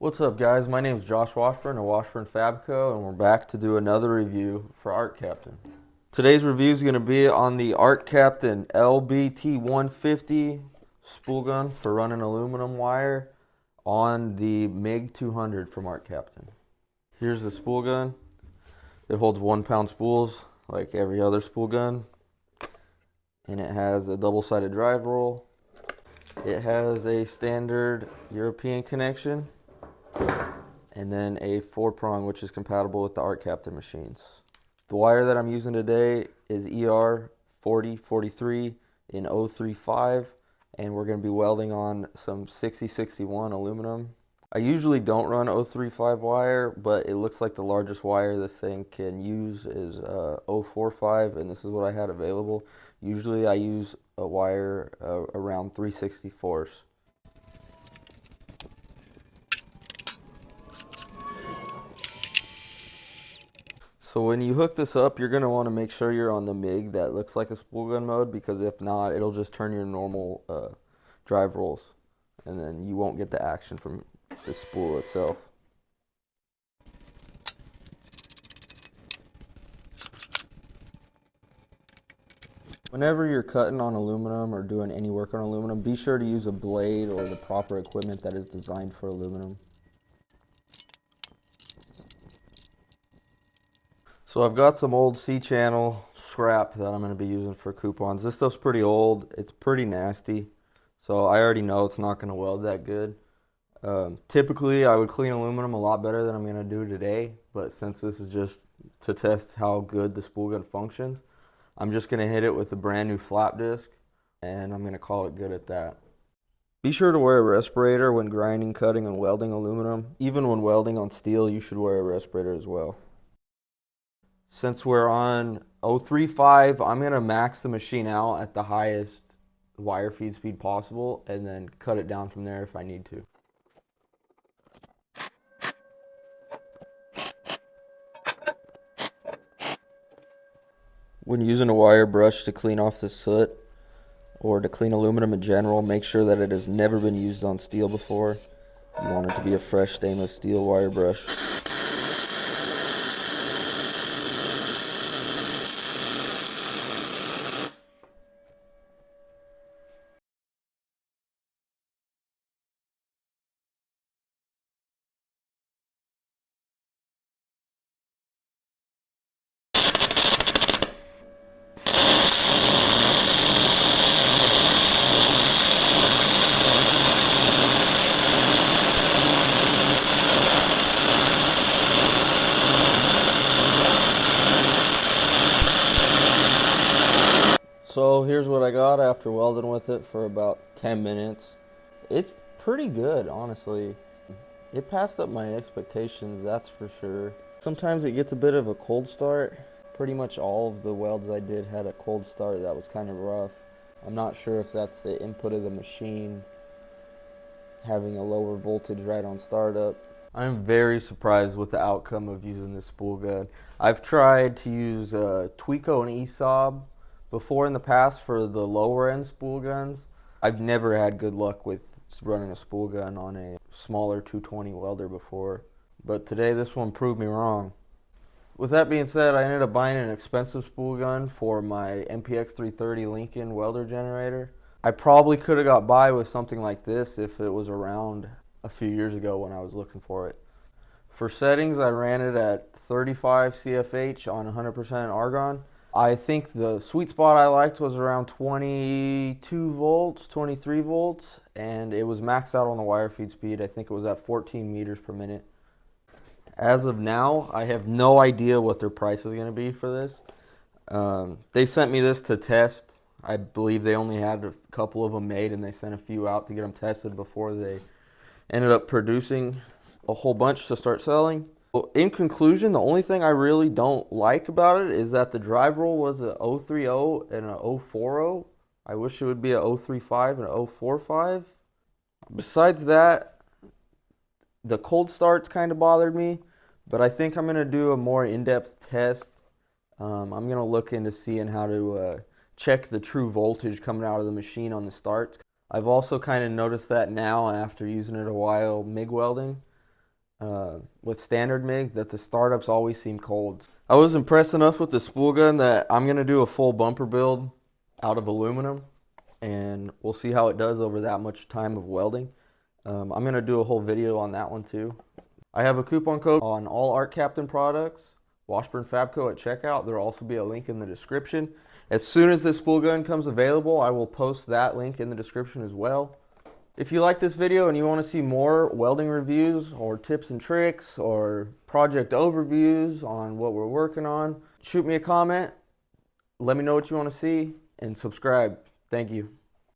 What's up, guys? My name is Josh Washburn of Washburn Fabco, and we're back to do another review for Art Captain. Today's review is going to be on the Art Captain LBT 150 spool gun for running aluminum wire on the MiG 200 from Art Captain. Here's the spool gun. It holds 1-pound spools like every other spool gun, and it has a double-sided drive roll. It has a standard European connection, and then a 4-prong, which is compatible with the Art Captain machines. The wire that I'm using today is ER 4043 in 035, and we're going to be welding on some 6061 aluminum. I usually don't run 035 wire, but it looks like the largest wire this thing can use is 045, and this is what I had available. Usually I use a wire around 3/64. So when you hook this up, you're going to want to make sure you're on the MiG that looks like a spool gun mode, because if not, it'll just turn your normal drive rolls, and then you won't get the action from the spool itself. Whenever you're cutting on aluminum or doing any work on aluminum, be sure to use a blade or the proper equipment that is designed for aluminum. So I've got some old C-channel scrap that I'm going to be using for coupons. This stuff's pretty old. It's pretty nasty. So I already know it's not going to weld that good. Typically I would clean aluminum a lot better than I'm going to do today. But since this is just to test how good the spool gun functions, I'm just going to hit it with a brand new flap disc, and I'm going to call it good at that. Be sure to wear a respirator when grinding, cutting, and welding aluminum. Even when welding on steel, you should wear a respirator as well. Since we're on 035, I'm going to max the machine out at the highest wire feed speed possible and then cut it down from there if I need to. When using a wire brush to clean off the soot or to clean aluminum in general, make sure that it has never been used on steel before. You want it to be a fresh stainless steel wire brush. So here's what I got after welding with it for about 10 minutes. It's pretty good, honestly. It passed up my expectations, that's for sure. Sometimes it gets a bit of a cold start. Pretty much all of the welds I did had a cold start that was kind of rough. I'm not sure if that's the input of the machine having a lower voltage right on startup. I'm very surprised with the outcome of using this spool gun. I've tried to use Tweco and ESAB before in the past for the lower end spool guns. I've never had good luck with running a spool gun on a smaller 220 welder before, but today this one proved me wrong. With that being said, I ended up buying an expensive spool gun for my MPX 330 Lincoln welder generator. I probably could have got by with something like this if it was around a few years ago when I was looking for it. For settings, I ran it at 35 CFH on 100% argon. I think the sweet spot I liked was around 22 volts, 23 volts, and it was maxed out on the wire feed speed. I think it was at 14 meters per minute. As of now, I have no idea what their price is going to be for this. They sent me this to test. I believe they only had a couple of them made, and they sent a few out to get them tested before they ended up producing a whole bunch to start selling. In conclusion, the only thing I really don't like about it is that the drive roll was a 030 and a 040. I wish it would be a 035 and a 045. Besides that, the cold starts kind of bothered me, but I think I'm going to do a more in-depth test. I'm going to look into seeing how to check the true voltage coming out of the machine on the starts. I've also kind of noticed that now after using it a while MIG welding. with standard MIG that the startups always seem cold. I was impressed enough with the spool gun that I'm going to do a full bumper build out of aluminum, and we'll see how it does over that much time of welding. I'm going to do a whole video on that one too. I have a coupon code on all Art Captain products, Washburn Fabco at checkout. There will also be a link in the description. As soon as this spool gun comes available, I will post that link in the description as well. If you like this video and you want to see more welding reviews or tips and tricks or project overviews on what we're working on, shoot me a comment, let me know what you want to see, and subscribe. Thank you.